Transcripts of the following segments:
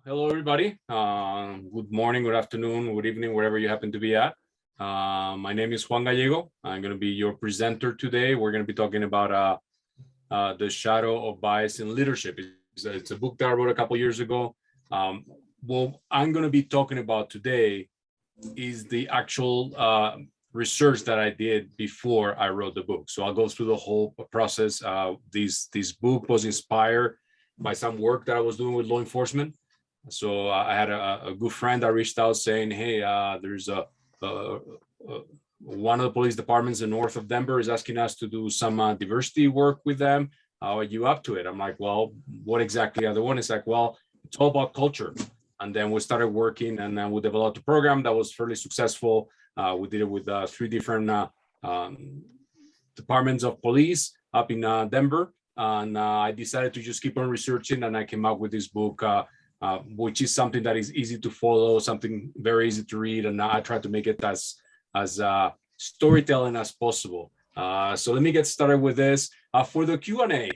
Hello, everybody. Good morning, good afternoon, good evening, wherever you happen to be at. My name is Juan Gallego. I'm going to be your presenter today. We're going to be talking about The Shadow of Bias in Leadership. It's a book that I wrote a couple years ago. What I'm going to be talking about today is the actual research that I did before I wrote the book. So I'll go through the whole process. This book was inspired by some work that I was doing with law enforcement. So I had a good friend that reached out saying, hey, there's one of the police departments in north of Denver is asking us to do some diversity work with them. How are you up to it? I'm like, well, what exactly are they want? It's like, well, it's all about culture. And then we started working, and then we developed a program that was fairly successful. We did it with 3 different departments of police up in Denver. And I decided to just keep on researching, and I came out with this book, which is something that is easy to follow, something very easy to read, and I try to make it as storytelling as possible. So let me get started with this. For the Q&A,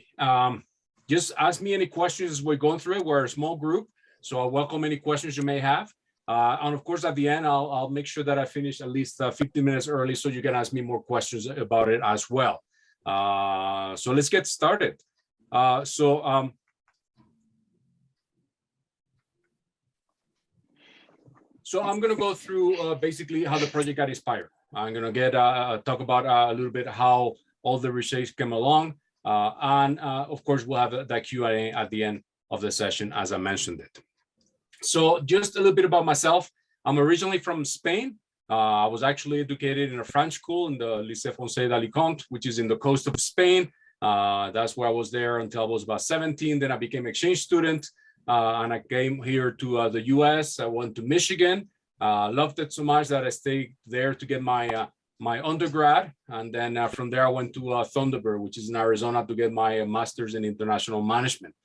just ask me any questions as we're going through it. We're a small group, so I welcome any questions you may have. And of course, at the end, I'll make sure that I finish at least 15 minutes early so you can ask me more questions about it as well. So let's get started. So I'm going to go through basically how the project got inspired. I'm going to talk about a little bit how all the research came along. And of course, we'll have that Q&A at the end of the session, as I mentioned it. So just a little bit about myself. I'm originally from Spain. I was actually educated in a French school in the Lycée Français d'Alicante, which is in the coast of Spain. That's where I was there until I was about 17. Then I became an exchange student. And I came here to the US. I went to Michigan. Loved it so much that I stayed there to get my my undergrad. And then from there, I went to Thunderbird, which is in Arizona, to get my master's in international management.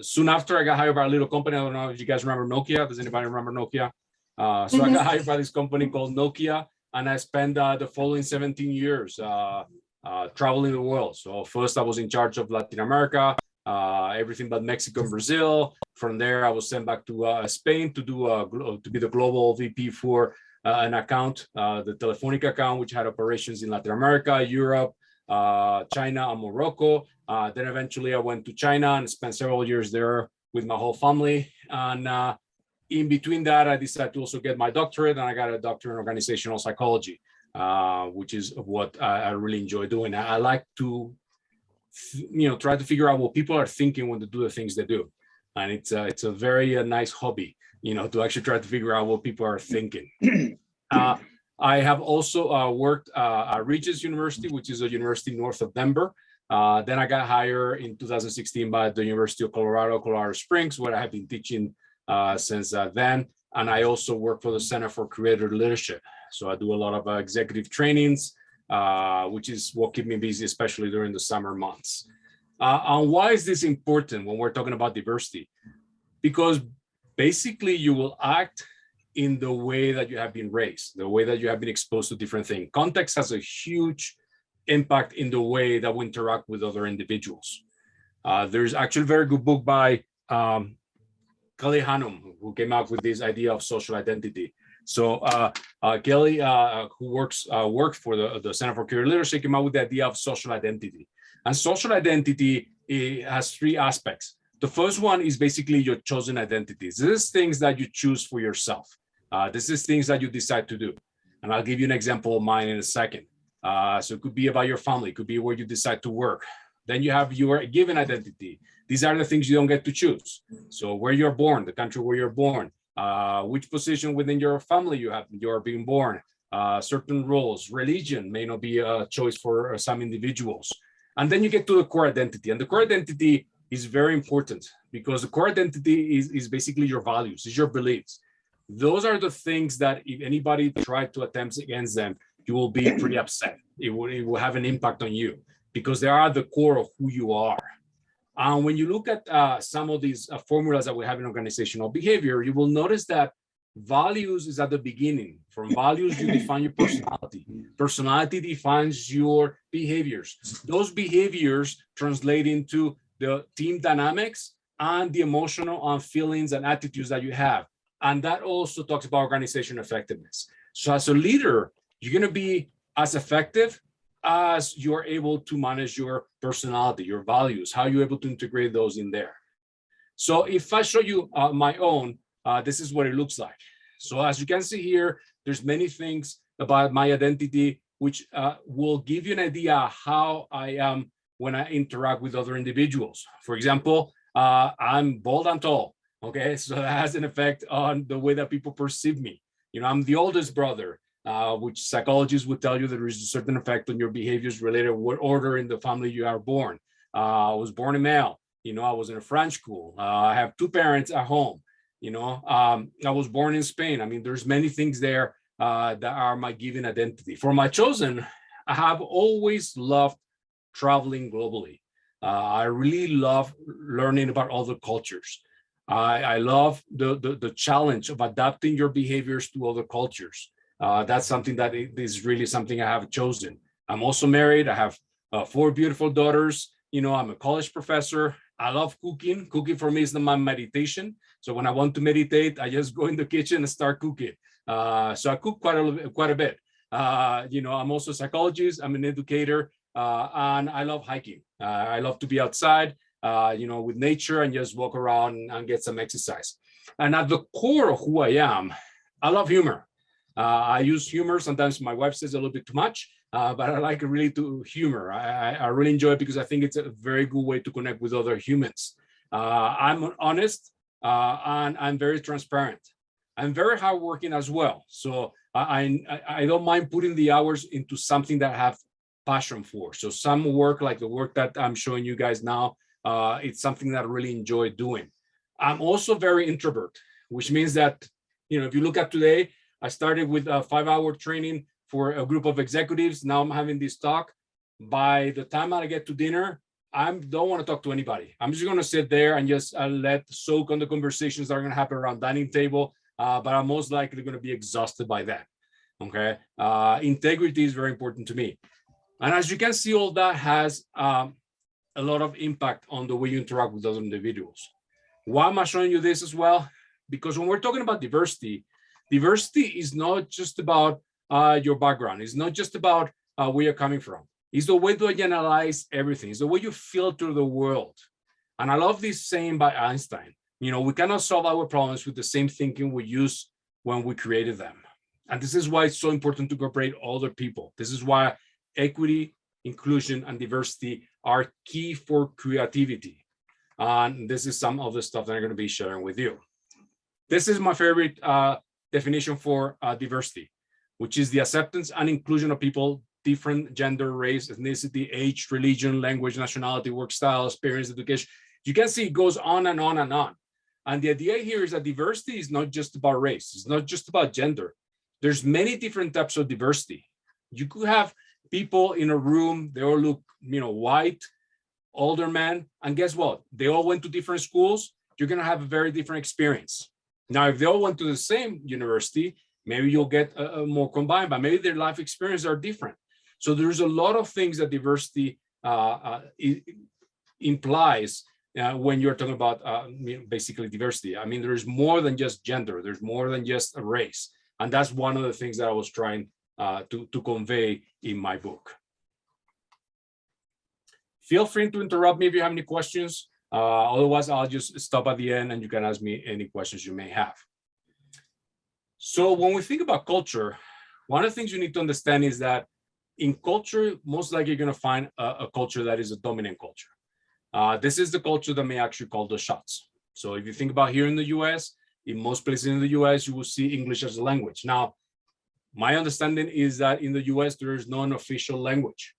Soon after, I got hired by a little company. I don't know if you guys remember Nokia. Does anybody remember Nokia? So I got hired by this company called Nokia, and I spent the following 17 years traveling the world. So first, I was in charge of Latin America. Everything but Mexico and Brazil. From there, I was sent back to Spain to do to be the global VP for an account, the Telefonica account, which had operations in Latin America, Europe, China, and Morocco. Then eventually, I went to China and spent several years there with my whole family. And in between that, I decided to also get my doctorate, and I got a doctorate in organizational psychology, which is what I really enjoy doing. I like to try to figure out what people are thinking when they do the things they do. And it's a very nice hobby, to actually try to figure out what people are thinking. I have also worked at Regis University, which is a university north of Denver. Then I got hired in 2016 by the University of Colorado Springs, where I have been teaching since then. And I also work for the Center for Creative Leadership. So I do a lot of executive trainings, which is what keeps me busy, especially during the summer months. And why is this important when we're talking about diversity? Because basically you will act in the way that you have been raised, the way that you have been exposed to different things. Context has a huge impact in the way that we interact with other individuals. There's actually a very good book by Kelly Hanum, who came out with this idea of social identity. So Kelly, who worked for the Center for Creative Leadership, came out with the idea of social identity. And social identity has 3 aspects. The first one is basically your chosen identities. This is things that you choose for yourself. This is things that you decide to do. And I'll give you an example of mine in a second. So it could be about your family. It could be where you decide to work. Then you have your given identity. These are the things you don't get to choose. So where you're born, the country where you're born, which position within your family you're being born, certain roles. Religion may not be a choice for some individuals. And then you get to the core identity. And the core identity is very important because the core identity is basically your values, is your beliefs. Those are the things that if anybody tried to attempt against them, you will be pretty upset. It will have an impact on you because they are the core of who you are. And when you look at some of these formulas that we have in organizational behavior, you will notice that values is at the beginning. From values, you define your personality. Personality defines your behaviors. Those behaviors translate into the team dynamics, and the emotional feelings and attitudes that you have. And that also talks about organization effectiveness. So as a leader, you're going to be as effective as you're able to manage your personality, your values, how you're able to integrate those in there. So if I show you my own, this is what it looks like. So as you can see here, there's many things about my identity, which will give you an idea how I am when I interact with other individuals. For example, I'm bold and tall. Okay, so that has an effect on the way that people perceive me. You know, I'm the oldest brother, which psychologists would tell you there is a certain effect on your behaviors related to what order in the family you are born. I was born a male. You know, I was in a French school. I have two parents at home. You know, I was born in Spain. I mean, there's many things there that are my given identity. For my chosen, I have always loved traveling globally. I really love learning about other cultures. I love the challenge of adapting your behaviors to other cultures. That's something that is really something I have chosen. I'm also married. I have 4 beautiful daughters. You know, I'm a college professor. I love cooking. Cooking for me is my meditation. So when I want to meditate, I just go in the kitchen and start cooking. So I cook quite a bit. You know, I'm also a psychologist. I'm an educator, and I love hiking. I love to be outside, you know, with nature and just walk around and get some exercise. And at the core of who I am, I love humor. I use humor. Sometimes my wife says a little bit too much, but I like really to humor. I really enjoy it because I think it's a very good way to connect with other humans. I'm honest, and I'm very transparent. I'm very hardworking as well. So I don't mind putting the hours into something that I have passion for. So some work like the work that I'm showing you guys now, it's something that I really enjoy doing. I'm also very introvert, which means that, you know, if you look at today, I started with a 5-hour training for a group of executives. Now I'm having this talk. By the time I get to dinner, I don't want to talk to anybody. I'm just going to sit there and just soak on the conversations that are going to happen around dining table. But I'm most likely going to be exhausted by that. Okay. Integrity is very important to me. And as you can see, all that has a lot of impact on the way you interact with other individuals. Why am I showing you this as well? Because when we're talking about diversity, diversity is not just about your background. It's not just about where you're coming from. It's the way to analyze everything. It's the way you filter the world. And I love this saying by Einstein. You know, we cannot solve our problems with the same thinking we used when we created them. And this is why it's so important to incorporate other people. This is why equity, inclusion, and diversity are key for creativity. And this is some of the stuff that I'm going to be sharing with you. This is my favorite definition for diversity, which is the acceptance and inclusion of people, different gender, race, ethnicity, age, religion, language, nationality, work style, experience, education. You can see it goes on and on and on. And the idea here is that diversity is not just about race. It's not just about gender. There's many different types of diversity. You could have people in a room, they all look, you know, white, older men, and guess what? They all went to different schools. You're going to have a very different experience. Now, if they all went to the same university, maybe you'll get a more combined, but maybe their life experiences are different. So there's a lot of things that diversity implies when you're talking about basically diversity. I mean, there's more than just gender. There's more than just a race. And that's one of the things that I was trying to convey in my book. Feel free to interrupt me if you have any questions. Otherwise, I'll just stop at the end and you can ask me any questions you may have. So when we think about culture, one of the things you need to understand is that in culture, most likely you're going to find a culture that is a dominant culture. This is the culture that may actually call the shots. So if you think about here in the US, in most places in the US, you will see English as a language. Now, my understanding is that in the US, there is no official language,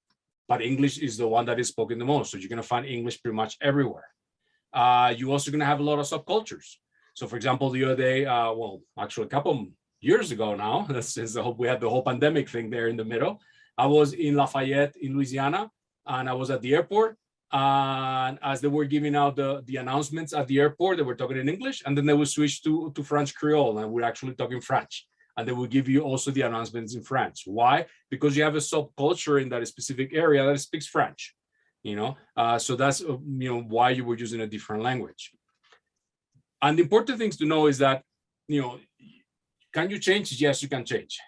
but English is the one that is spoken the most. So you're going to find English pretty much everywhere. You're also going to have a lot of subcultures. So for example, the other day, well, actually a couple years ago now, since we had the whole pandemic thing there in the middle, I was in Lafayette in Louisiana, and I was at the airport. And as they were giving out the announcements at the airport, they were talking in English, and then they would switch to French Creole, and we're actually talking French. And they will give you also the announcements in French. Why? Because you have a subculture in that specific area that speaks French, you know? So that's, you know, why you were using a different language. And the important things to know is that, can you change? Yes, you can change.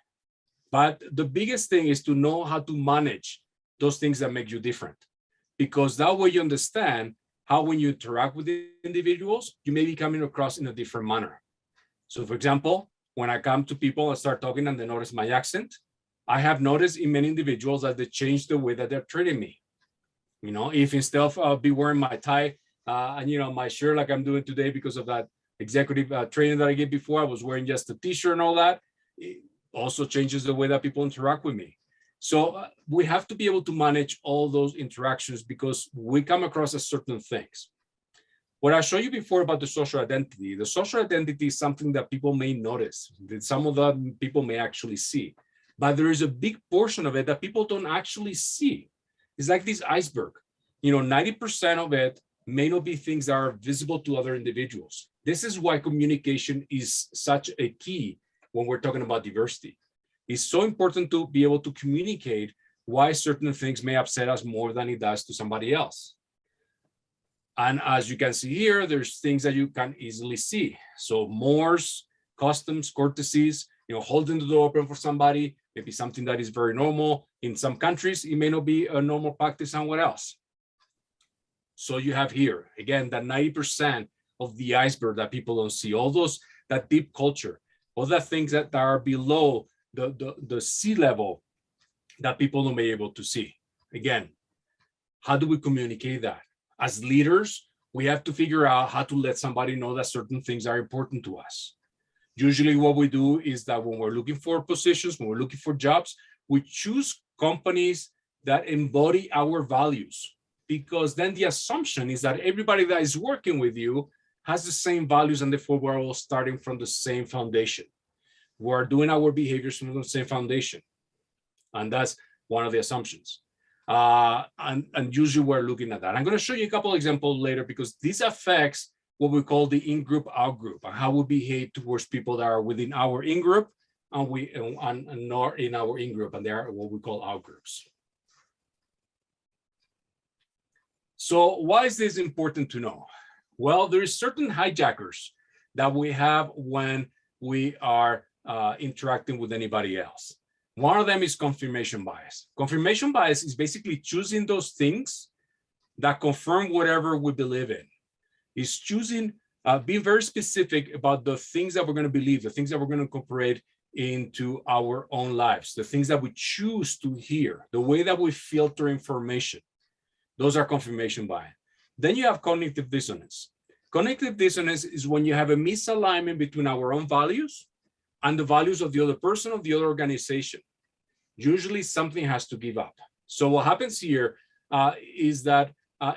But the biggest thing is to know how to manage those things that make you different, because that way you understand how when you interact with the individuals, you may be coming across in a different manner. So for example, when I come to people and start talking and they notice my accent, I have noticed in many individuals that they change the way that they're treating me. If instead of be wearing my tie and my shirt like I'm doing today because of that executive training that I gave before, I was wearing just a t-shirt and all that, it also changes the way that people interact with me. So we have to be able to manage all those interactions because we come across as certain things. What I showed you before about the social identity is something that people may notice, that some of the people may actually see, but there is a big portion of it that people don't actually see. It's like this iceberg. 90% of it may not be things that are visible to other individuals. This is why communication is such a key when we're talking about diversity. It's so important to be able to communicate why certain things may upset us more than it does to somebody else. And as you can see here, there's things that you can easily see. So mores, customs, courtesies, holding the door open for somebody, maybe something that is very normal. In some countries, it may not be a normal practice somewhere else. So you have here, again, that 90% of the iceberg that people don't see, all those, that deep culture, all the things that are below the sea level that people don't be able to see. Again, how do we communicate that? As leaders, we have to figure out how to let somebody know that certain things are important to us. Usually what we do is that when we're looking for positions, when we're looking for jobs, we choose companies that embody our values, because then the assumption is that everybody that is working with you has the same values, and therefore we're all starting from the same foundation. We're doing our behaviors from the same foundation. And that's one of the assumptions. And usually we're looking at that. I'm going to show you a couple of examples later, because this affects what we call the in-group, out-group, and how we behave towards people that are within our in-group and not in our in-group, and they are what we call out-groups. So why is this important to know? Well, there is certain hijackers that we have when we are interacting with anybody else. One of them is confirmation bias. Confirmation bias is basically choosing those things that confirm whatever we believe in. It's choosing, being very specific about the things that we're going to believe, the things that we're going to incorporate into our own lives, the things that we choose to hear, the way that we filter information. Those are confirmation bias. Then you have cognitive dissonance. Cognitive dissonance is when you have a misalignment between our own values and the values of the other person, of the other organization. Usually something has to give up. So what happens here is that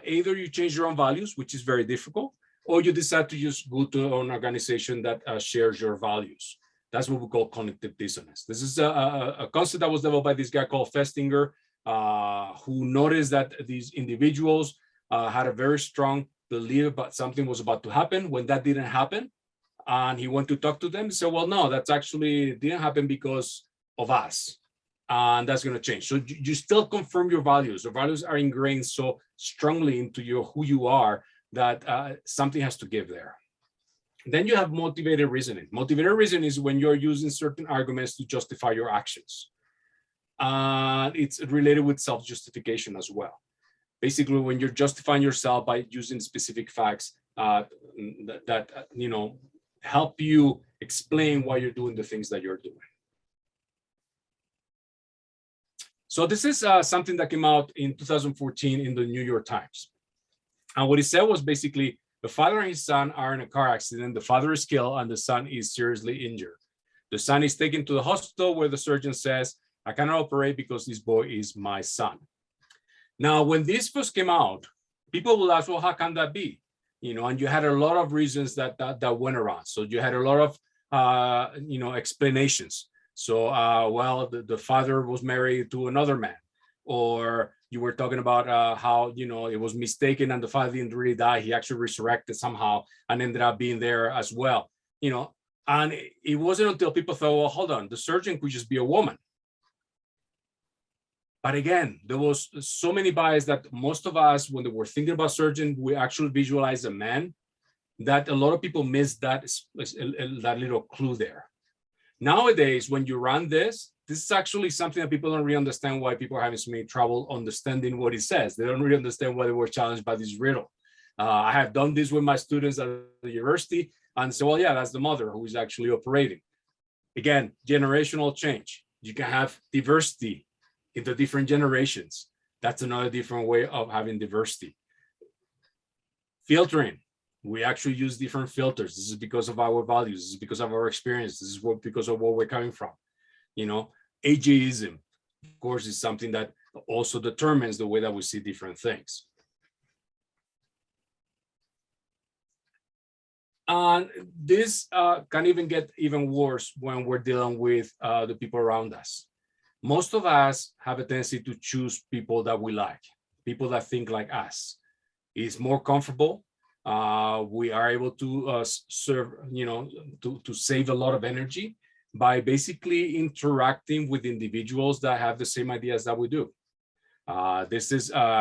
either you change your own values, which is very difficult, or you decide to just go to an organization that shares your values. That's what we call cognitive dissonance. This is a concept that was developed by this guy called Festinger, who noticed that these individuals had a very strong belief about something was about to happen when that didn't happen. And he went to talk to them and said, well, no, that's actually didn't happen because of us. And that's going to change. So you still confirm your values. The values are ingrained so strongly into who you are that something has to give there. Then you have motivated reasoning. Motivated reasoning is when you're using certain arguments to justify your actions. It's related with self-justification as well. Basically, when you're justifying yourself by using specific facts that help you explain why you're doing the things that you're doing. So this is something that came out in 2014 in the New York Times. And what he said was basically the father and his son are in a car accident. The father is killed and the son is seriously injured. The son is taken to the hospital where the surgeon says, I cannot operate because this boy is my son. Now, when this first came out, people will ask, well, how can that be? And you had a lot of reasons that went around. So you had a lot of, explanations. So, well, the father was married to another man, or you were talking about how, it was mistaken and the father didn't really die. He actually resurrected somehow and ended up being there as well, and it wasn't until people thought, well, hold on, the surgeon could just be a woman. But again, there was so many bias that most of us, when they were thinking about surgeon, we actually visualize a man. that a lot of people miss that little clue there. Nowadays, when you run this is actually something that people don't really understand why people are having so many trouble understanding what it says. They don't really understand why they were challenged by this riddle. I have done this with my students at the university and say, well, yeah, that's the mother who is actually operating. Again, generational change. You can have diversity in the different generations. That's another different way of having diversity. Filtering. We actually use different filters. This is because of our values. This is because of our experience. This is because of where we're coming from. You know, ageism, of course, is something that also determines the way that we see different things. And this can even get even worse when we're dealing with the people around us. Most of us have a tendency to choose people that we like, people that think like us. It's more comfortable. We are able to serve, to save a lot of energy by basically interacting with individuals that have the same ideas that we do.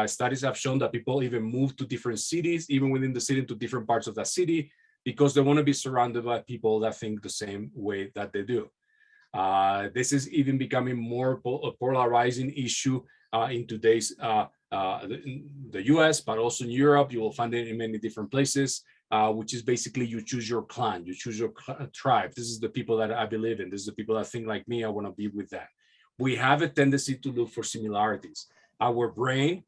Studies have shown that people even move to different cities, even within the city, to different parts of the city, because they want to be surrounded by people that think the same way that they do. This is even becoming more a polarizing issue in today's the US, but also in Europe. You will find it in many different places, which is basically you choose your clan, you choose your tribe. This is the people that I believe in. This is the people that think like me. I want to be with them. We have a tendency to look for similarities. Our brain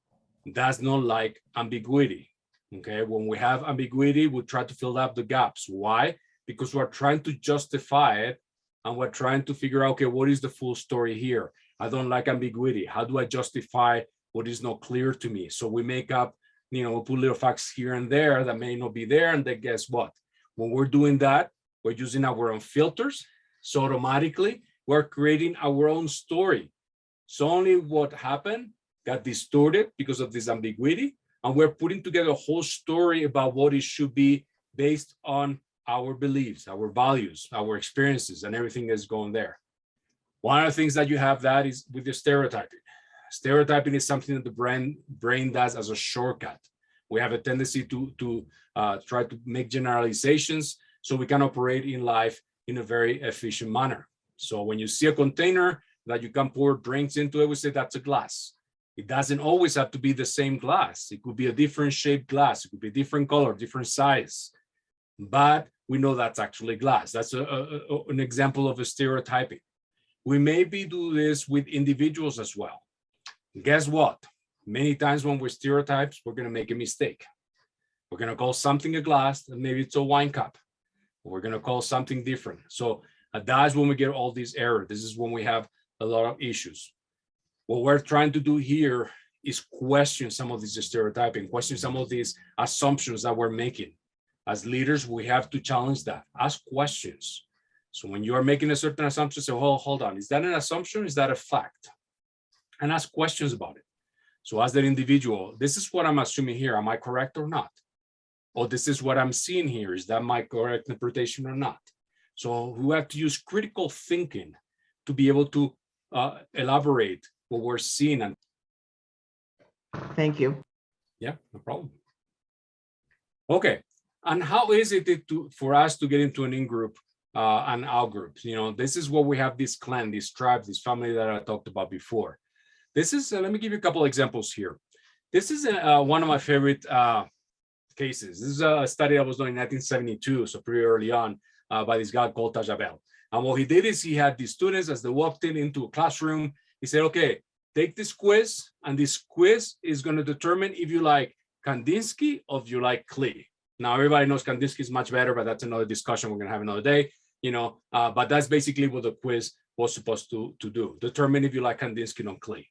does not like ambiguity. Okay, when we have ambiguity, we try to fill up the gaps. Why? Because we're trying to justify it and we're trying to figure out, okay, what is the full story here? I don't like ambiguity. How do I justify what is not clear to me? So we make up, we put little facts here and there that may not be there. And then guess what? When we're doing that, we're using our own filters. So automatically we're creating our own story. So only what happened got distorted because of this ambiguity. And we're putting together a whole story about what it should be based on our beliefs, our values, our experiences, and everything that's going there. One of the things that you have that is with the stereotyping. Stereotyping is something that the brain does as a shortcut. We have a tendency to try to make generalizations so we can operate in life in a very efficient manner. So when you see a container that you can pour drinks into it, we say that's a glass. It doesn't always have to be the same glass. It could be a different shaped glass. It could be a different color, different size. But we know that's actually glass. That's an example of a stereotyping. We maybe do this with individuals as well. Guess what? Many times when we're stereotypes, we're going to make a mistake. We're going to call something a glass, and maybe it's a wine cup. We're going to call something different. So that's when we get all these errors. This is when we have a lot of issues. What we're trying to do here is question some of these stereotyping, question some of these assumptions that we're making. As leaders, we have to challenge that. Ask questions. So when you are making a certain assumption, say, oh, hold on, is that an assumption? Is that a fact? And ask questions about it. So as that individual, this is what I'm assuming here. Am I correct or not? Or this is what I'm seeing here. Is that my correct interpretation or not? So we have to use critical thinking to be able to elaborate what we're seeing. And thank you. Yeah, no problem. Okay. And how is it for us to get into an in-group and out-group? This is what we have, this clan, this tribe, this family that I talked about before. This is, let me give you a couple examples here. This is one of my favorite cases. This is a study that was done in 1972, so pretty early on, by this guy called Tajabel. And what he did is he had these students, as they walked into a classroom, he said, okay, take this quiz, and this quiz is going to determine if you like Kandinsky or if you like Klee. Now, everybody knows Kandinsky is much better, but that's another discussion we're going to have another day, but that's basically what the quiz was supposed to do, determine if you like Kandinsky or Klee.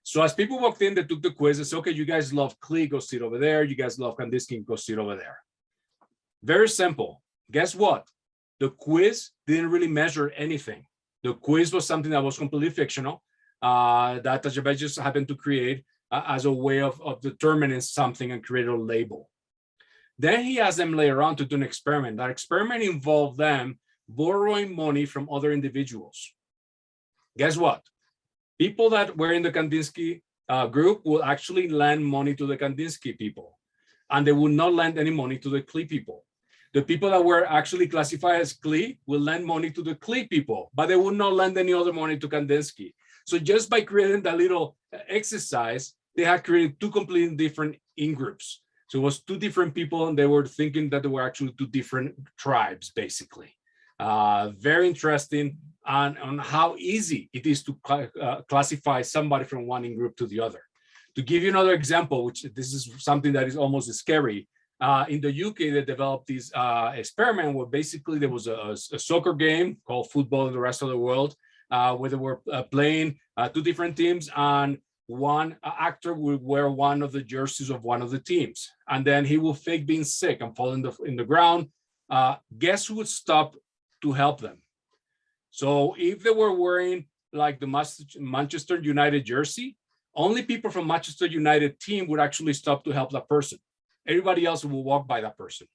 So as people walked in, they took the quiz and said, okay, you guys love Klee, go sit over there. You guys love Kandinsky, go sit over there. Very simple. Guess what? The quiz didn't really measure anything. The quiz was something that was completely fictional, that Tajabet just happened to create as a way of determining something and create a label. Then he asked them later on to do an experiment. That experiment involved them borrowing money from other individuals. Guess what? People that were in the Kandinsky group will actually lend money to the Kandinsky people, and they will not lend any money to the Klee people. The people that were actually classified as Klee will lend money to the Klee people, but they will not lend any other money to Kandinsky. So just by creating that little exercise, they had created two completely different in-groups. So it was two different people, and they were thinking that they were actually two different tribes, basically. Very interesting on how easy it is to classify somebody from one in-group to the other. To give you another example, which this is something that is almost scary, in the UK, they developed this experiment where basically there was a soccer game called football in the rest of the world, where they were playing two different teams, and one actor would wear one of the jerseys of one of the teams, and then he will fake being sick and fall in the ground. Guess who would stop to help them? So if they were wearing like the Manchester United jersey, only people from Manchester United team would actually stop to help that person. Everybody else will walk by that person.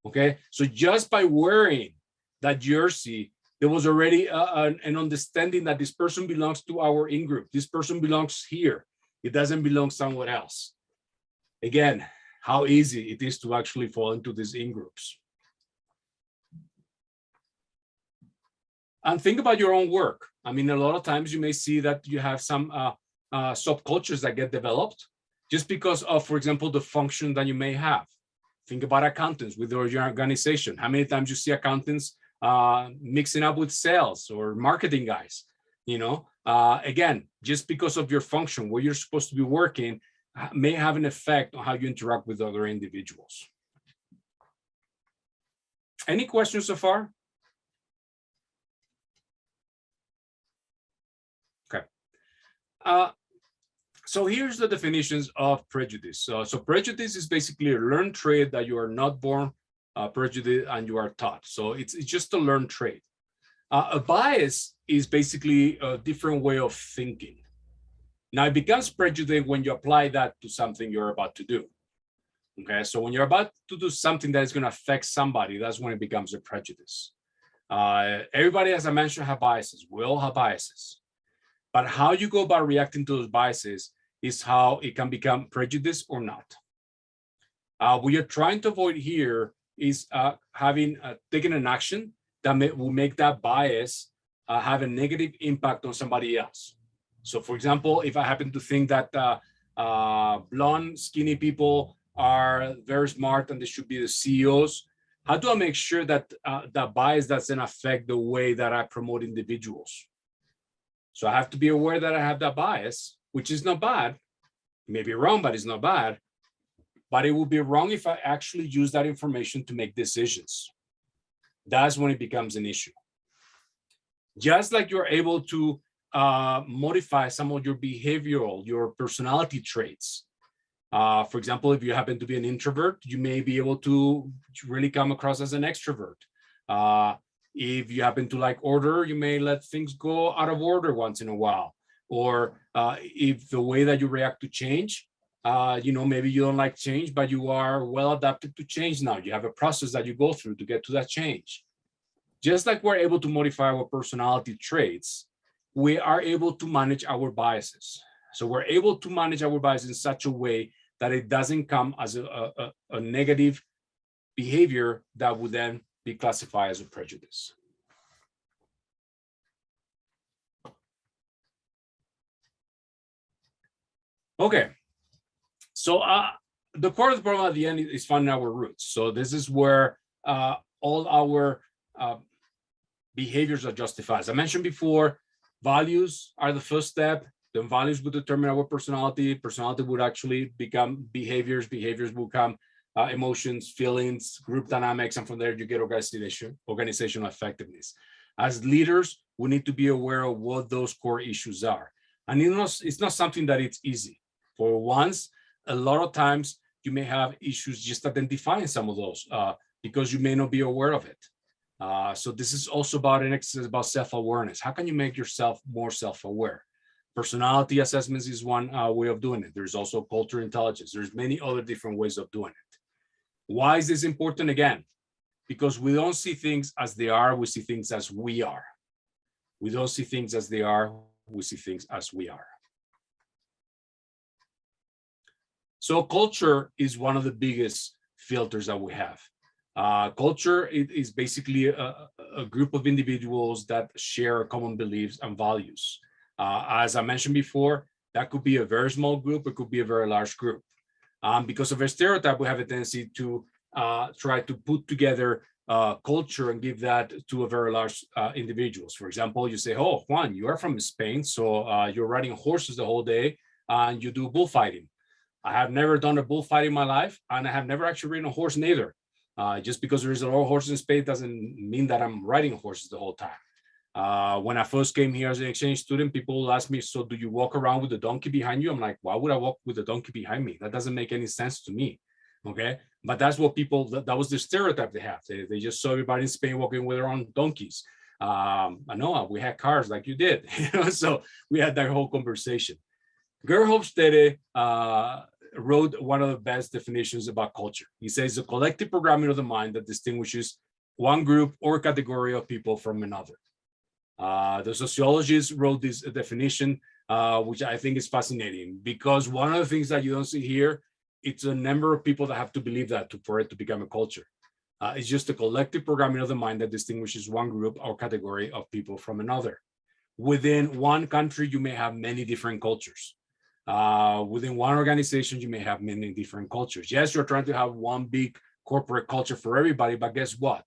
Okay, so just by wearing that jersey, there was already an understanding that this person belongs to our in-group. This person belongs here. It doesn't belong somewhere else. Again, how easy it is to actually fall into these in-groups. And think about your own work. I mean, a lot of times you may see that you have some subcultures that get developed just because of, for example, the function that you may have. Think about accountants with your organization. How many times you see accountants mixing up with sales or marketing guys? You know, again, just because of your function, where you're supposed to be working, may have an effect on how you interact with other individuals. Any questions so far? Okay. So here's the definitions of prejudice. So prejudice is basically a learned trait that you are not born prejudiced and you are taught. So it's just a learned trait. A bias is basically a different way of thinking. Now it becomes prejudice when you apply that to something you're about to do. Okay, so when you're about to do something that is going to affect somebody, that's when it becomes a prejudice. Everybody, as I mentioned, have biases. We all have biases. But how you go about reacting to those biases is how it can become prejudice or not. What you're trying to avoid here is taking an action that will make that bias have a negative impact on somebody else. So for example, if I happen to think that blonde, skinny people are very smart and they should be the CEOs, how do I make sure that that bias doesn't affect the way that I promote individuals? So I have to be aware that I have that bias, which is not bad. It may be wrong, but it's not bad. But it would be wrong if I actually use that information to make decisions. That's when it becomes an issue. Just like you're able to modify some of your behavioral, your personality traits. For example, if you happen to be an introvert, you may be able to really come across as an extrovert. If you happen to like order, you may let things go out of order once in a while. Or if the way that you react to change, maybe you don't like change, but you are well adapted to change now. You have a process that you go through to get to that change. Just like we're able to modify our personality traits, we are able to manage our biases. So we're able to manage our biases in such a way that it doesn't come as a negative behavior that would then be classified as a prejudice. Okay, so the core of the problem at the end is finding our roots. So this is where all our behaviors are justified. As I mentioned before, values are the first step. Then values would determine our personality. Personality would actually become behaviors. Behaviors will become emotions, feelings, group dynamics, and from there you get organizational effectiveness. As leaders, we need to be aware of what those core issues are. And it's not something that it's easy. For once, a lot of times you may have issues just identifying some of those because you may not be aware of it. So this is also about an exercise about self-awareness. How can you make yourself more self-aware? Personality assessments is one way of doing it. There's also cultural intelligence. There's many other different ways of doing it. Why is this important? Again, because we don't see things as they are, we see things as we are. We don't see things as they are, we see things as we are. So culture is one of the biggest filters that we have. Culture is basically a group of individuals that share common beliefs and values. As I mentioned before, that could be a very small group, it could be a very large group. Because of a stereotype, we have a tendency to try to put together culture and give that to a very large individuals. For example, you say, oh, Juan, you are from Spain, so you're riding horses the whole day and you do bullfighting. I have never done a bullfight in my life, and I have never actually ridden a horse neither. Just because there is a lot of horses in Spain doesn't mean that I'm riding horses the whole time. When I first came here as an exchange student, people will ask me, so do you walk around with a donkey behind you? I'm like, why would I walk with a donkey behind me? That doesn't make any sense to me. Okay. But that's what people, that was the stereotype they have. They just saw everybody in Spain walking with their own donkeys. I know we had cars like you did, so we had that whole conversation. Gerhofstede wrote one of the best definitions about culture. He says the collective programming of the mind that distinguishes one group or category of people from another. The sociologist wrote this definition, which I think is fascinating, because one of the things that you don't see here, it's a number of people that have to believe that for it to become a culture. It's just a collective programming of the mind that distinguishes one group or category of people from another. Within one country, you may have many different cultures. Within one organization, you may have many different cultures. Yes, you're trying to have one big corporate culture for everybody, but guess what?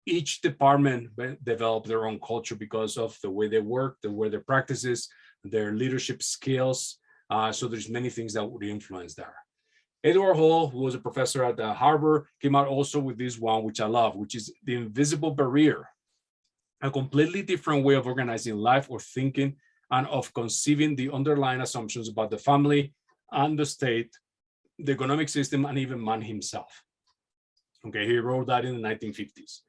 Each department develop their own culture because of the way they work, the way their practices, their leadership skills. So there's many things that would influence there. Edward Hall, who was a professor at Harvard, came out also with this one, which I love, which is the invisible barrier, a completely different way of organizing life or thinking and of conceiving the underlying assumptions about the family and the state, the economic system, and even man himself. Okay, he wrote that in the 1950s.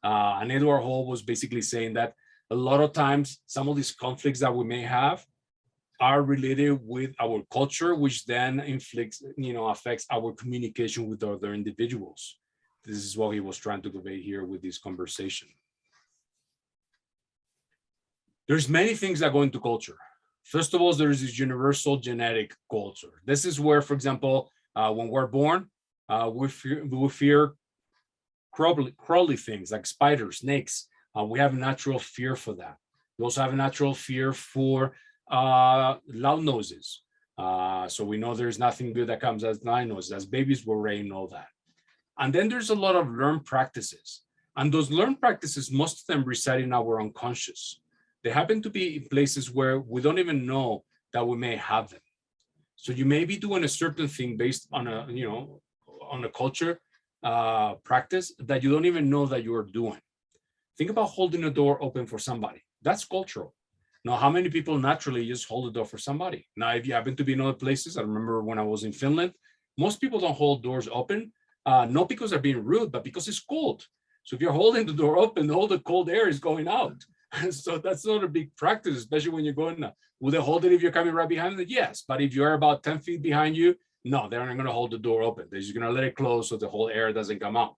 And Edward Hall was basically saying that a lot of times, some of these conflicts that we may have are related with our culture, which then affects our communication with other individuals. This is what he was trying to convey here with this conversation. There's many things that go into culture. First of all, there is this universal genetic culture. This is where, for example, when we're born, we fear crawly things like spiders, snakes. We have a natural fear for that. We also have a natural fear for loud noises. So we know there's nothing good that comes as loud noises. As babies, we're already know that. And then there's a lot of learned practices. And those learned practices, most of them reside in our unconscious. They happen to be in places where we don't even know that we may have them. So you may be doing a certain thing based on a culture practice that you don't even know that you're doing. Think about holding a door open for somebody. That's cultural. Now, how many people naturally just hold the door for somebody? Now, if you happen to be in other places, I remember when I was in Finland, most people don't hold doors open, not because they're being rude, but because it's cold. So if you're holding the door open, all the cold air is going out. So that's not a big practice, especially when you're going, will they hold it if you're coming right behind them? Yes, but if you're about 10 feet behind you, no, they're not going to hold the door open. They're just going to let it close so the whole air doesn't come out.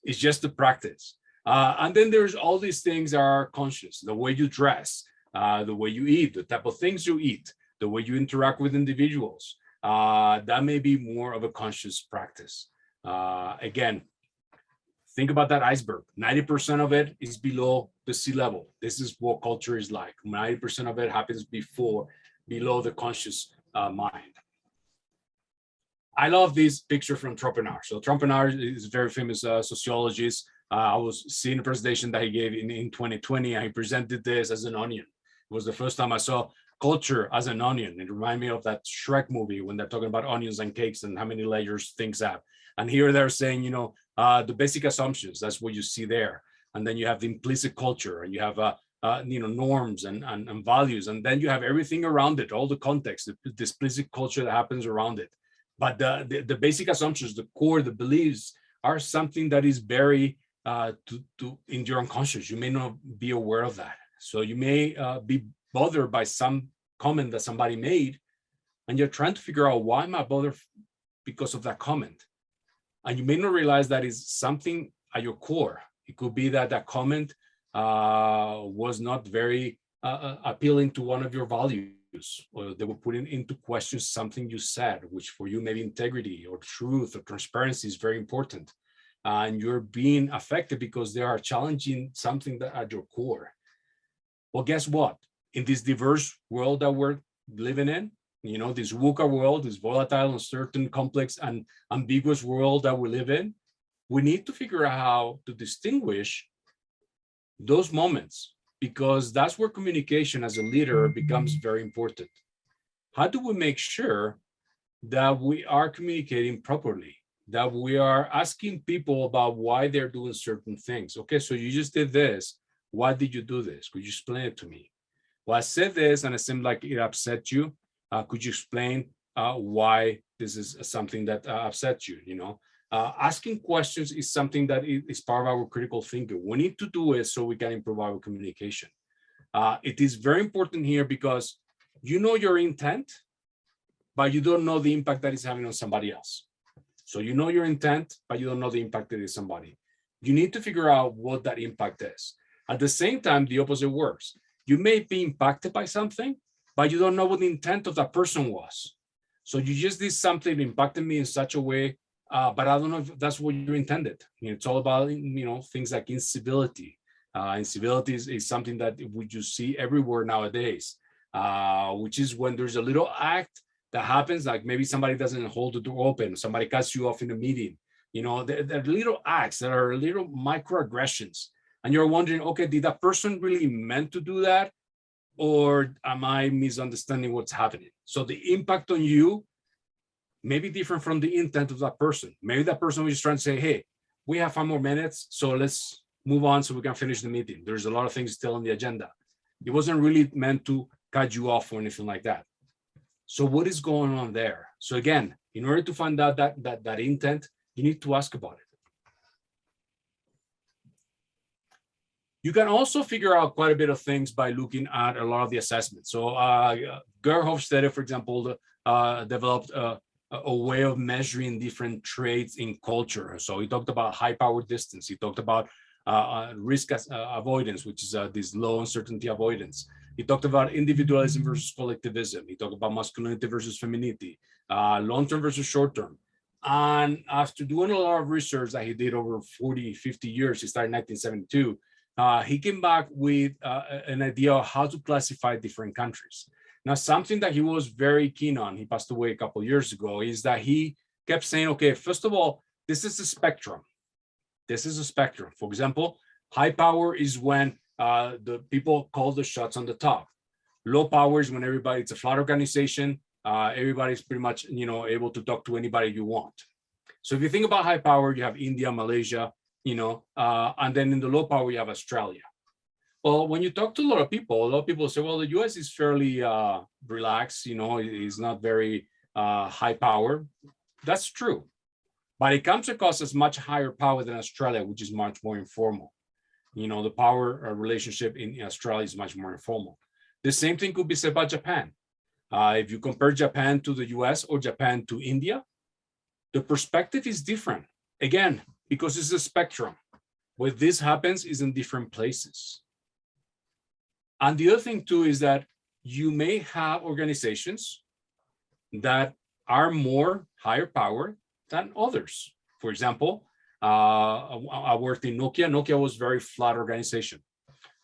It's just a practice. And then there's all these things that are conscious, the way you dress, the way you eat, the type of things you eat, the way you interact with individuals. That may be more of a conscious practice. Again, think about that iceberg. 90% of it is below the sea level. This is what culture is like. 90% of it happens below the conscious mind. I love this picture from Tropenhar. So Tropenhar is a very famous sociologist. I was seeing a presentation that he gave in 2020, and he presented this as an onion. It was the first time I saw culture as an onion. It reminded me of that Shrek movie when they're talking about onions and cakes and how many layers things have. And here they're saying, the basic assumptions, that's what you see there. And then you have the implicit culture, and you have norms and values. And then you have everything around it, all the context, the explicit culture that happens around it. But the basic assumptions, the core, the beliefs are something that is very in your unconscious. You may not be aware of that. So you may be bothered by some comment that somebody made, and you're trying to figure out, why am I bothered because of that comment? And you may not realize that is something at your core. It could be that that comment was not very appealing to one of your values, or they were putting into question something you said, which for you maybe integrity or truth or transparency is very important. and you're being affected because they are challenging something that at your core. Well, guess what? In this diverse world that we're living in, this VUCA world, this volatile, uncertain, complex, and ambiguous world that we live in, we need to figure out how to distinguish those moments, because that's where communication as a leader becomes very important. How do we make sure that we are communicating properly, that we are asking people about why they're doing certain things? Okay, so you just did this. Why did you do this? Could you explain it to me? Well, I said this and it seemed like it upset you. Could you explain why this is something that upsets you? Asking questions is something that is part of our critical thinking. We need to do it so we can improve our communication. It is very important here because you know your intent, but you don't know the impact that it's having on somebody else. So you know your intent, but you don't know the impact that is somebody. You need to figure out what that impact is. At the same time, the opposite works. You may be impacted by something, but you don't know what the intent of that person was. So you just did something that impacted me in such a way, but I don't know if that's what you intended. It's all about, things like incivility. Incivility is something that we just see everywhere nowadays, which is when there's a little act that happens, like maybe somebody doesn't hold the door open, somebody cuts you off in a meeting. They're little acts that are little microaggressions. And you're wondering, okay, did that person really meant to do that? Or am I misunderstanding what's happening? So the impact on you may be different from the intent of that person. Maybe that person was just trying to say, hey, we have 5 more minutes, so let's move on so we can finish the meeting. There's a lot of things still on the agenda. It wasn't really meant to cut you off or anything like that. So what is going on there? So again, in order to find out that intent, you need to ask about it. You can also figure out quite a bit of things by looking at a lot of the assessments. So Gerhofstede, for example, developed a way of measuring different traits in culture. So he talked about high power distance. He talked about risk avoidance, which is this low uncertainty avoidance. He talked about individualism versus collectivism. He talked about masculinity versus femininity, long-term versus short-term. And after doing a lot of research that he did over 40, 50 years, he started in 1972, he came back with an idea of how to classify different countries. Now, something that he was very keen on, he passed away a couple of years ago, is that he kept saying, okay, first of all, this is a spectrum. This is a spectrum. For example, high power is when the people call the shots on the top. Low power is when it's a flat organization. Everybody's pretty much, able to talk to anybody you want. So if you think about high power, you have India, Malaysia, and then in the low power, you have Australia. Well, when you talk to a lot of people say, well, the US is fairly relaxed, it's not very high power. That's true. But it comes across as much higher power than Australia, which is much more informal. The power relationship in Australia is much more informal. The same thing could be said about Japan. If you compare Japan to the US or Japan to India, the perspective is different. Again, because it's a spectrum. Where this happens is in different places. And the other thing too is that you may have organizations that are more higher power than others. For example, I worked in Nokia. Nokia was a very flat organization.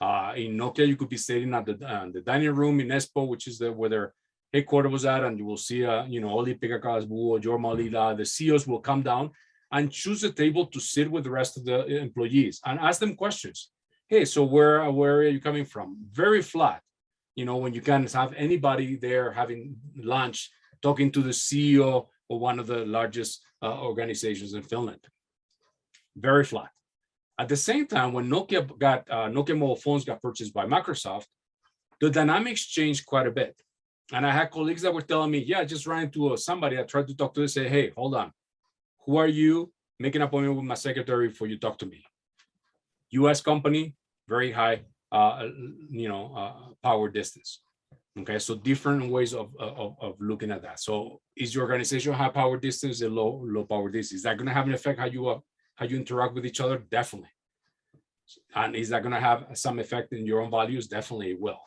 In Nokia, you could be sitting at the dining room in Espoo, which is where their headquarters was at, and you will see, Oli Pekka-Kasbu, Jorma Lila, the CEOs will come down and choose a table to sit with the rest of the employees and ask them questions. Hey, so where are you coming from? Very flat. When you can have anybody there having lunch, talking to the CEO of one of the largest organizations in Finland. Very flat. At the same time, when Nokia mobile phones got purchased by Microsoft, the dynamics changed quite a bit. And I had colleagues that were telling me, yeah, I just ran into somebody. I tried to talk to them, say, hey, hold on. Who are you? Make an appointment with my secretary for you to talk to me. US company, very high, power distance. Okay, so different ways of looking at that. So is your organization high power distance or low power distance? Is that going to have an effect how you interact with each other? Definitely. And is that going to have some effect in your own values? Definitely it will.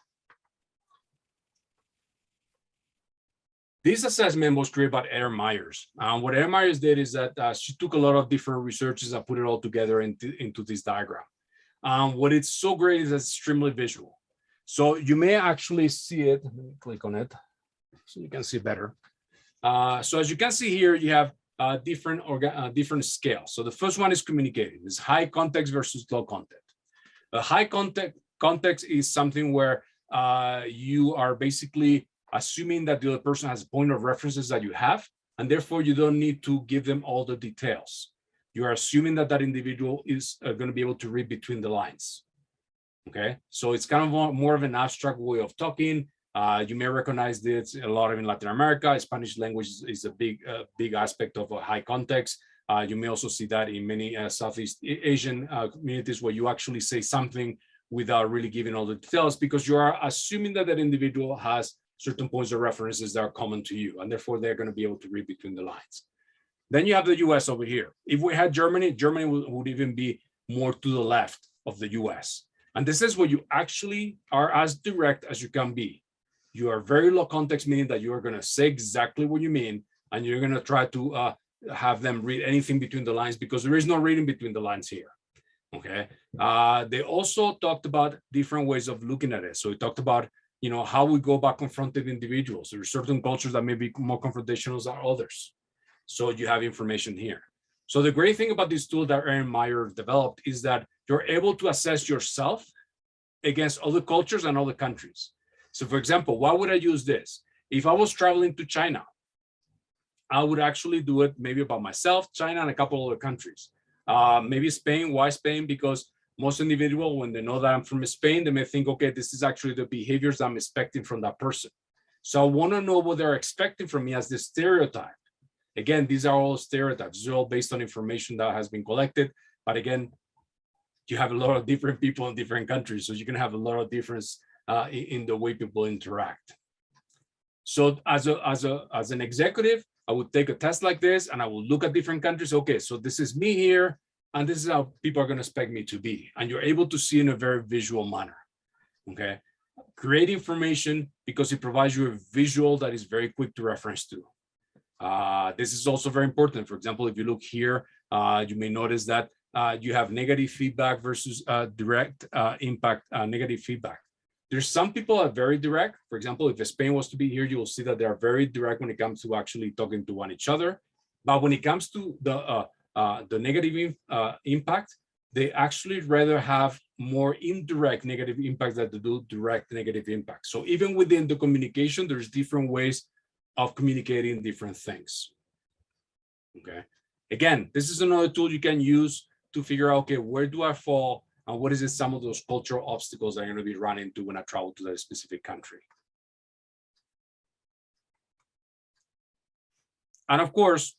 This assessment was created by Erin Myers. What Erin Myers did is that she took a lot of different researches and put it all together into this diagram. What it's so great is it's extremely visual. So you may actually see it. Let me click on it so you can see better. So as you can see here, you have different scales. So the first one is communicating. It's high context versus low context. A high context is something where you are basically assuming that the other person has a point of references that you have, and therefore you don't need to give them all the details. You are assuming that that individual is going to be able to read between the lines. Okay, so it's kind of more of an abstract way of talking. You may recognize this a lot in Latin America. Spanish language is a big aspect of a high context. You may also see that in many Southeast Asian communities where you actually say something without really giving all the details, because you are assuming that that individual has certain points of references that are common to you, and therefore they're going to be able to read between the lines. Then you have the US over here. If we had Germany, Germany would even be more to the left of the US. And this is where you actually are as direct as you can be. You are very low context, meaning that you are going to say exactly what you mean, and you're going to try to have them read anything between the lines, because there is no reading between the lines here. Okay. They also talked about different ways of looking at it. So we talked about, how we go about confronting individuals. There are certain cultures that may be more confrontational than others. So you have information here. So the great thing about this tool that Erin Myers developed is that you're able to assess yourself against other cultures and other countries. So for example, why would I use this? If I was traveling to China, I would actually do it maybe about myself, China, and a couple other countries. Maybe Spain. Why Spain? Because most individuals, when they know that I'm from Spain, they may think, okay, this is actually the behaviors I'm expecting from that person. So I want to know what they're expecting from me as this stereotype. Again, these are all stereotypes. These are all based on information that has been collected. But again, you have a lot of different people in different countries, so you can have a lot of difference in the way people interact. So as an executive, I would take a test like this, and I will look at different countries. Okay, so this is me here, and this is how people are going to expect me to be. And you're able to see in a very visual manner. Okay, create information because it provides you a visual that is very quick to reference to. This is also very important. For example, if you look here, you may notice that you have negative feedback versus direct impact negative feedback. There's some people that are very direct. For example, if Spain was to be here, you will see that they are very direct when it comes to actually talking to each other. But when it comes to the negative impact, they actually rather have more indirect negative impact than to do direct negative impact. So even within the communication, there's different ways of communicating different things. Okay. Again, this is another tool you can use to figure out, okay, where do I fall? And what is it, some of those cultural obstacles I'm going to be running into when I travel to that specific country? And of course,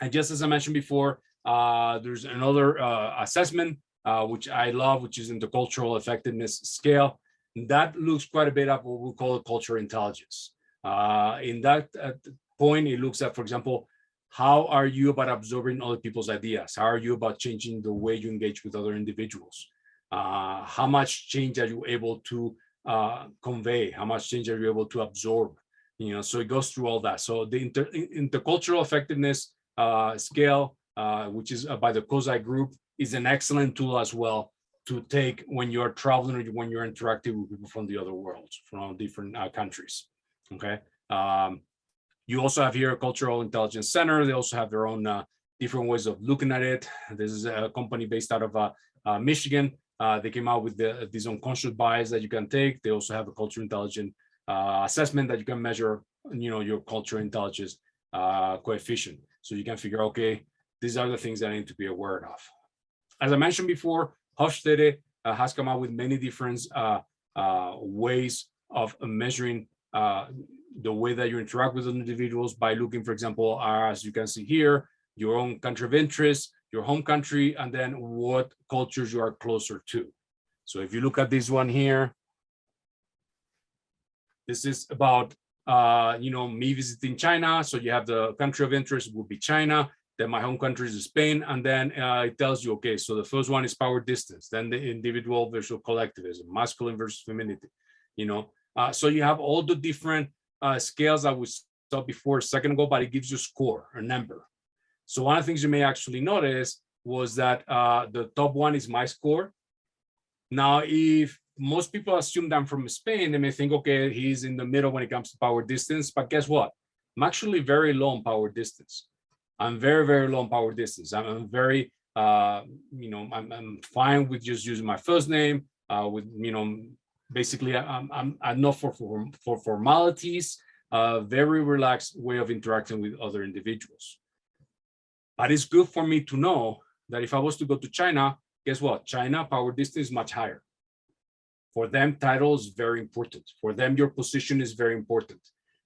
and just as I mentioned before, there's another assessment, which I love, which is in the cultural effectiveness scale. And that looks quite a bit at what we call cultural intelligence. In that point, it looks at, for example, how are you about absorbing other people's ideas? How are you about changing the way you engage with other individuals? How much change are you able to convey? How much change are you able to absorb? So it goes through all that. So the intercultural effectiveness scale, which is by the COSI group, is an excellent tool as well to take when you're traveling or when you're interacting with people from the other worlds, from different countries. Okay. You also have here a Cultural Intelligence Center. They also have their own different ways of looking at it. This is a company based out of Michigan. They came out with these unconscious bias that you can take. They also have a cultural intelligence assessment that you can measure, your cultural intelligence coefficient. So you can figure, okay, these are the things that I need to be aware of. As I mentioned before, Hofstede has come out with many different ways of measuring the way that you interact with individuals by looking, for example, as you can see here, your own country of interest, your home country, and then what cultures you are closer to. So if you look at this one here, this is about, me visiting China. So you have the country of interest would be China. Then my home country is Spain. And then it tells you, okay, so the first one is power distance, then the individual versus collectivism, masculine versus femininity, So you have all the different scales that we up before a second ago, but it gives you a score, a number. So one of the things you may actually notice was that the top one is my score. Now, if most people assume that I'm from Spain, they may think, okay, he's in the middle when it comes to power distance. But guess what? I'm actually very low on power distance. I'm very, very low on power distance. I'm very, I'm fine with just using my first name. Basically, I'm not for formalities. Very relaxed way of interacting with other individuals. But it's good for me to know that if I was to go to China, guess what? China power distance is much higher. For them, title is very important. For them, your position is very important.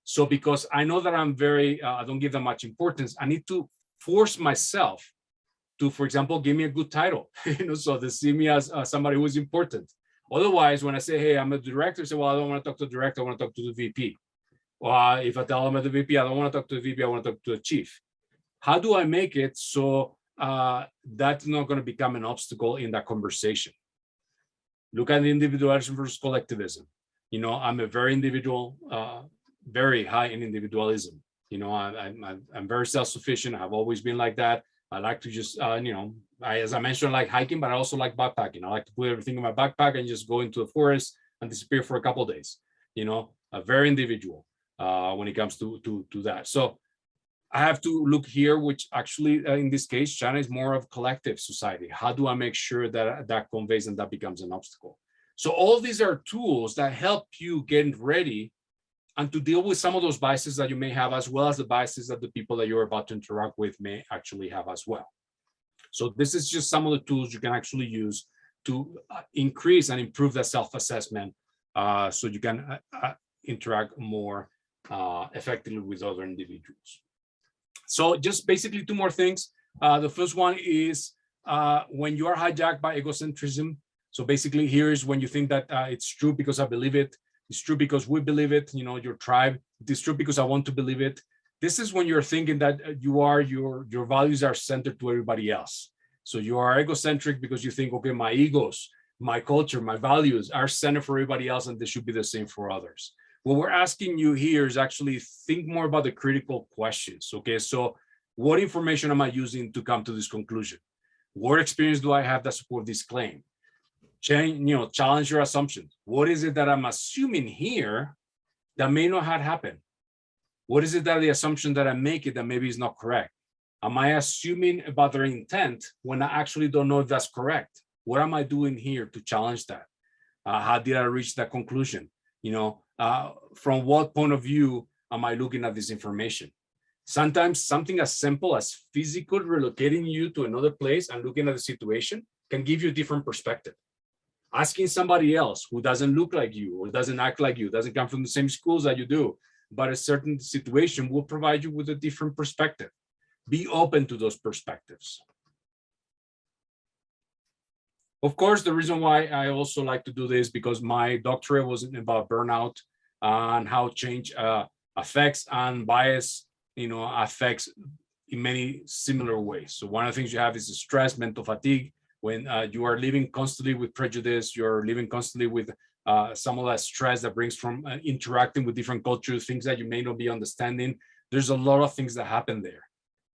So because I know that I'm very, I don't give that much importance, I need to force myself to, for example, give me a good title, so they see me as somebody who is important. Otherwise, when I say, hey, I'm a director, say, well, I don't want to talk to the director, I want to talk to the VP. Or if I tell them I'm the VP, I don't want to talk to the VP, I want to talk to the chief. How do I make it so that's not going to become an obstacle in that conversation? Look at individualism versus collectivism. I'm a very individual, very high in individualism. I'm very self-sufficient. I've always been like that. I like to just, as I mentioned, I like hiking, but I also like backpacking. I like to put everything in my backpack and just go into the forest and disappear for a couple of days. Very individual when it comes to that. So I have to look here, which actually, in this case, China is more of collective society. How do I make sure that that conveys and that becomes an obstacle? So all these are tools that help you get ready and to deal with some of those biases that you may have, as well as the biases that the people that you're about to interact with may actually have as well. So this is just some of the tools you can actually use to increase and improve that self-assessment so you can interact more effectively with other individuals. So just basically two more things. The first one is when you are hijacked by egocentrism. So basically here's when you think that it's true because I believe it. It's true because we believe it, your tribe. It's true because I want to believe it. This is when you're thinking that your values are centered to everybody else. So you are egocentric because you think, okay, my egos, my culture, my values are centered for everybody else and they should be the same for others. What we're asking you here is actually think more about the critical questions. Okay, so what information am I using to come to this conclusion? What experience do I have that support this claim? Challenge your assumptions. What is it that I'm assuming here that may not have happened? What is it that the assumption that I make it that maybe is not correct? Am I assuming about their intent when I actually don't know if that's correct? What am I doing here to challenge that? How did I reach that conclusion? From what point of view am I looking at this information? Sometimes something as simple as physical relocating you to another place and looking at the situation can give you a different perspective. Asking somebody else who doesn't look like you or doesn't act like you, doesn't come from the same schools that you do, but a certain situation will provide you with a different perspective. Be open to those perspectives. Of course, the reason why I also like to do this because my doctorate was about burnout and how change affects and bias, affects in many similar ways. So one of the things you have is the stress, mental fatigue. When you are living constantly with prejudice, you're living constantly with some of that stress that brings from interacting with different cultures, things that you may not be understanding. There's a lot of things that happen there.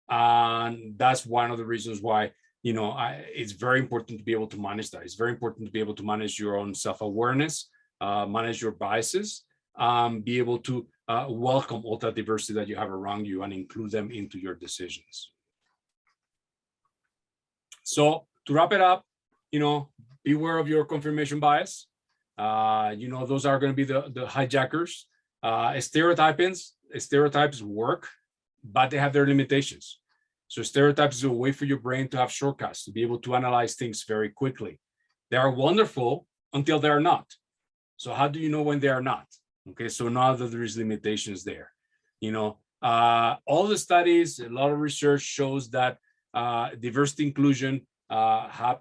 And that's one of the reasons why, it's very important to be able to manage that. It's very important to be able to manage your own self-awareness, manage your biases, be able to welcome all that diversity that you have around you and include them into your decisions. So to wrap it up, beware of your confirmation bias. Those are going to be the hijackers. Stereotypes work, but they have their limitations. So stereotypes is a way for your brain to have shortcuts, to be able to analyze things very quickly. They are wonderful until they're not. So how do you know when they are not? Okay, so now that there is limitations there. All the studies, a lot of research shows that diversity inclusion have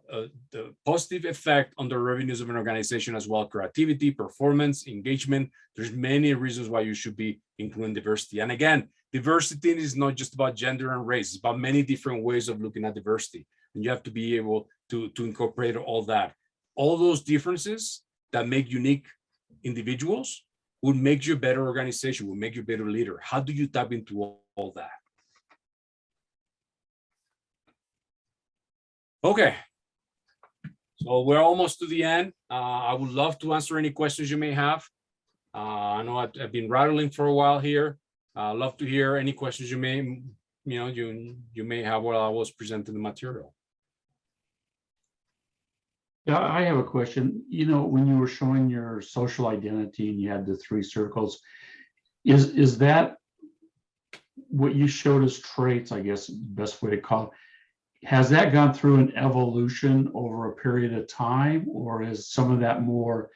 the positive effect on the revenues of an organization as well, creativity, performance, engagement. There's many reasons why you should be including diversity. And again, diversity is not just about gender and race, it's about many different ways of looking at diversity. And you have to be able to incorporate all that. All those differences that make unique individuals will make you a better organization, will make you a better leader. How do you tap into all that? Okay. So we're almost to the end. I would love to answer any questions you may have. I know I've been rattling for a while here. Love to hear any questions you may, you may have while I was presenting the material. Yeah, I have a question. When you were showing your social identity and you had the 3 circles, is that what you showed as traits, I guess, best way to call it? Has that gone through an evolution over a period of time, or is some of that more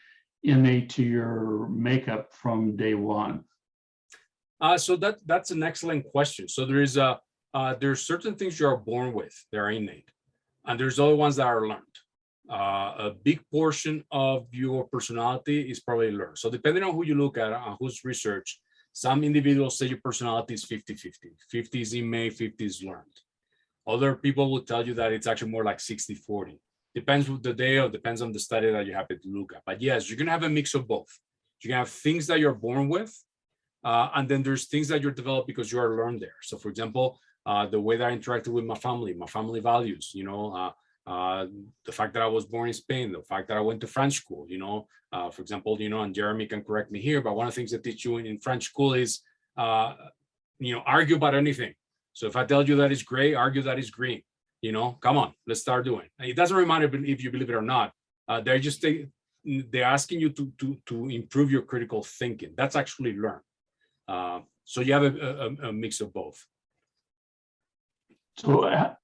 innate to your makeup from day one? So that's an excellent question. So there's certain things you are born with, they're innate, and there's other ones that are learned. A big portion of your personality is probably learned. So depending on who you look at, on whose research, some individuals say your personality is 50-50. 50 is innate, 50 is learned. Other people will tell you that it's actually more like 60-40. Depends with the day or depends on the study that you happen to look at. But yes, you're gonna have a mix of both. You're gonna have things that you're born with, and then there's things that you're developed because you are learned there. So for example, the way that I interacted with my family values, the fact that I was born in Spain, the fact that I went to French school, for example, and Jeremy can correct me here, but one of the things they teach you in French school is, argue about anything. So if I tell you that it's gray, argue that it's green. Come on, let's start doing. It doesn't remind if you believe it or not. They're asking you to improve your critical thinking. That's actually learned. So you have a mix of both. So at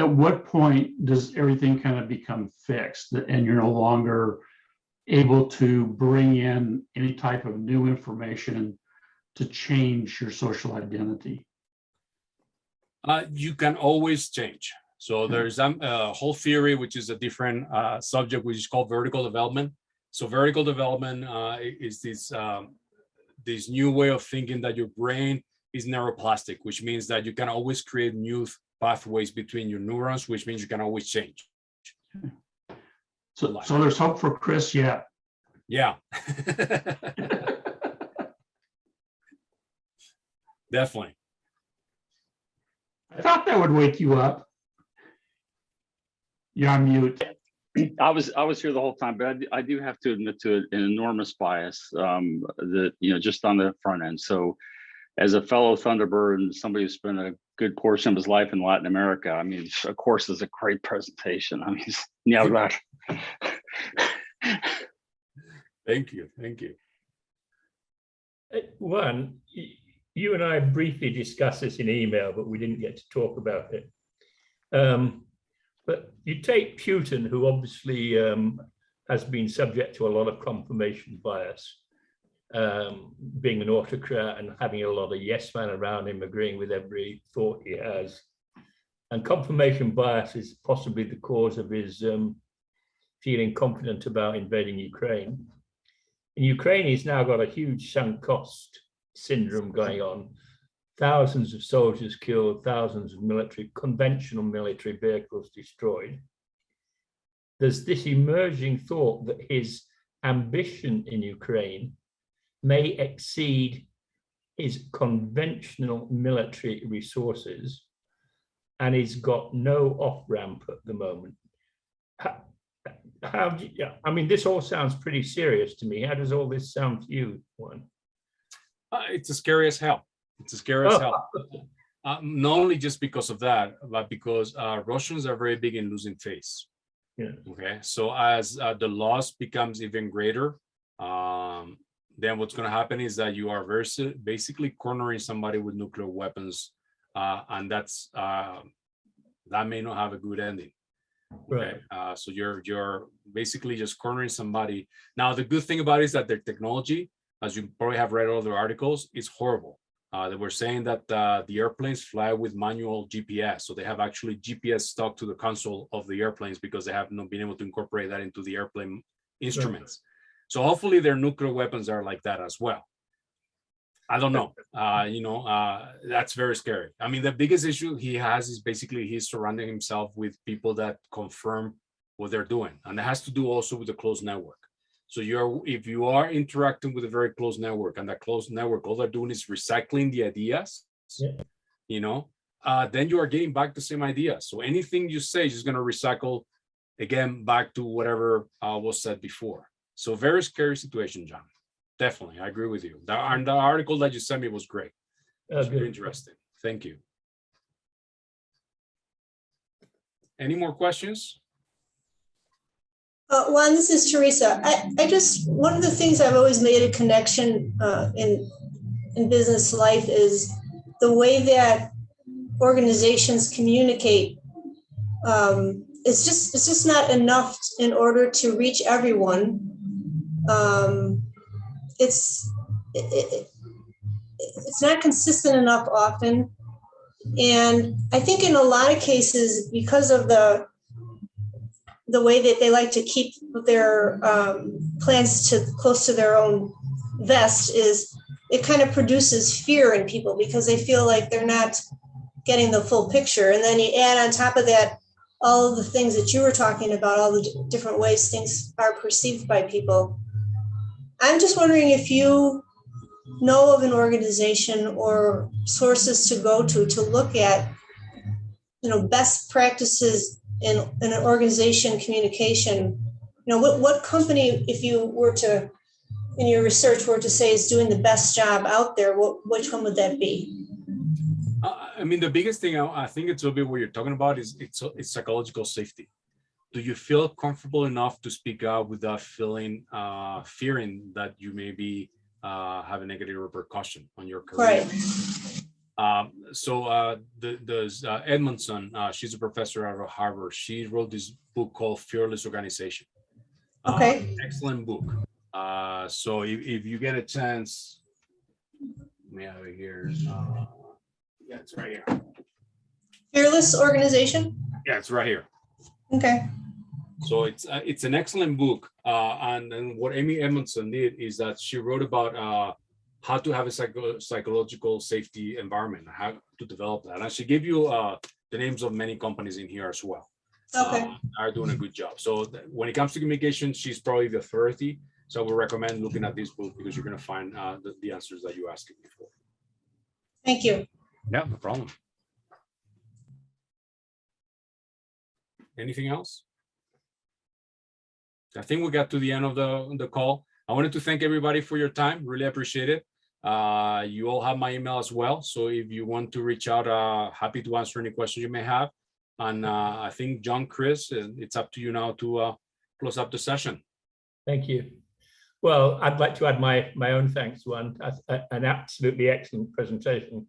what point does everything kind of become fixed and you're no longer able to bring in any type of new information to change your social identity? You can always change. So there's a whole theory, which is a different subject, which is called vertical development. So vertical development is this new way of thinking that your brain is neuroplastic, which means that you can always create new pathways between your neurons, which means you can always change. So there's hope for Chris yet. Yeah. Definitely. I thought that would wake you up. You're on mute. I was here the whole time, but I do have to admit to an enormous bias that just on the front end. So, as a fellow Thunderbird and somebody who spent a good portion of his life in Latin America, I mean, of course, it's a great presentation. I mean, yeah, right. Thank you. Juan, you and I briefly discussed this in email, but we didn't get to talk about it. But you take Putin, who obviously has been subject to a lot of confirmation bias, being an autocrat and having a lot of yes men around him, agreeing with every thought he has. And confirmation bias is possibly the cause of his feeling confident about invading Ukraine. In Ukraine, he's now got a huge sunk cost syndrome going on. Thousands of soldiers killed, thousands of conventional military vehicles destroyed. There's this emerging thought that his ambition in Ukraine may exceed his conventional military resources, and he's got no off-ramp at the moment. I mean, this all sounds pretty serious to me. How does all this sound to you, Juan? It's as scary as hell. It's as scary as hell. Not only just because of that, but because Russians are very big in losing face. Yeah. Okay. So as the loss becomes even greater, then what's going to happen is that you are basically cornering somebody with nuclear weapons, and that may not have a good ending. Okay. Right. So you're basically just cornering somebody. Now, the good thing about it is that their technology, as you probably have read all the articles, is horrible. They were saying that the airplanes fly with manual GPS. So they have actually GPS stuck to the console of the airplanes because they have not been able to incorporate that into the airplane instruments. Right. So hopefully their nuclear weapons are like that as well. I don't know. That's very scary. I mean, the biggest issue he has is basically he's surrounding himself with people that confirm what they're doing. And it has to do also with the closed network. So if you are interacting with a very close network, and that close network, all they're doing is recycling the ideas, then you are getting back the same idea. So anything you say is just going to recycle again back to whatever was said before. So very scary situation, John. Definitely, I agree with you. And the article that you sent me was great. It's very interesting. Thank you. Any more questions? Juan, this is Teresa. I just, one of the things I've always made a connection in business life is the way that organizations communicate. It's just not enough in order to reach everyone. It's not consistent enough often. And I think in a lot of cases, because of the way that they like to keep their plans close to their own vest, is it kind of produces fear in people because they feel like they're not getting the full picture. And then you add on top of that all of the things that you were talking about, all the different ways things are perceived by people. I'm just wondering if you know of an organization or sources to go to look at, best practices in an organization communication. What company, if you were to, in your research, were to say is doing the best job out there, which one would that be? I mean, the biggest thing I think it's a little bit what you're talking about is it's psychological safety. Do you feel comfortable enough to speak out without feeling fearing that you may be have a negative repercussion on your career? Right. So Edmondson, she's a professor out of Harvard. She wrote this book called Fearless Organization. Okay. Excellent book. So if you get a chance, let me have it here. Yeah, it's right here. Fearless Organization? Yeah, it's right here. Okay. So it's an excellent book. And what Amy Edmondson did is that she wrote about how to have a psychological safety environment, how to develop that. And she gave you the names of many companies in here as well. Okay. Are doing a good job. So when it comes to communication, she's probably the authority. So I would recommend looking at this book because you're going to find the answers that you asked before. Thank you. Yeah, no problem. Anything else? I think we got to the end of the call. I wanted to thank everybody for your time. Really appreciate it. You all have my email as well. So if you want to reach out, happy to answer any questions you may have. And I think, John, Chris, it's up to you now to close up the session. Thank you. Well, I'd like to add my own thanks, Juan. An absolutely excellent presentation.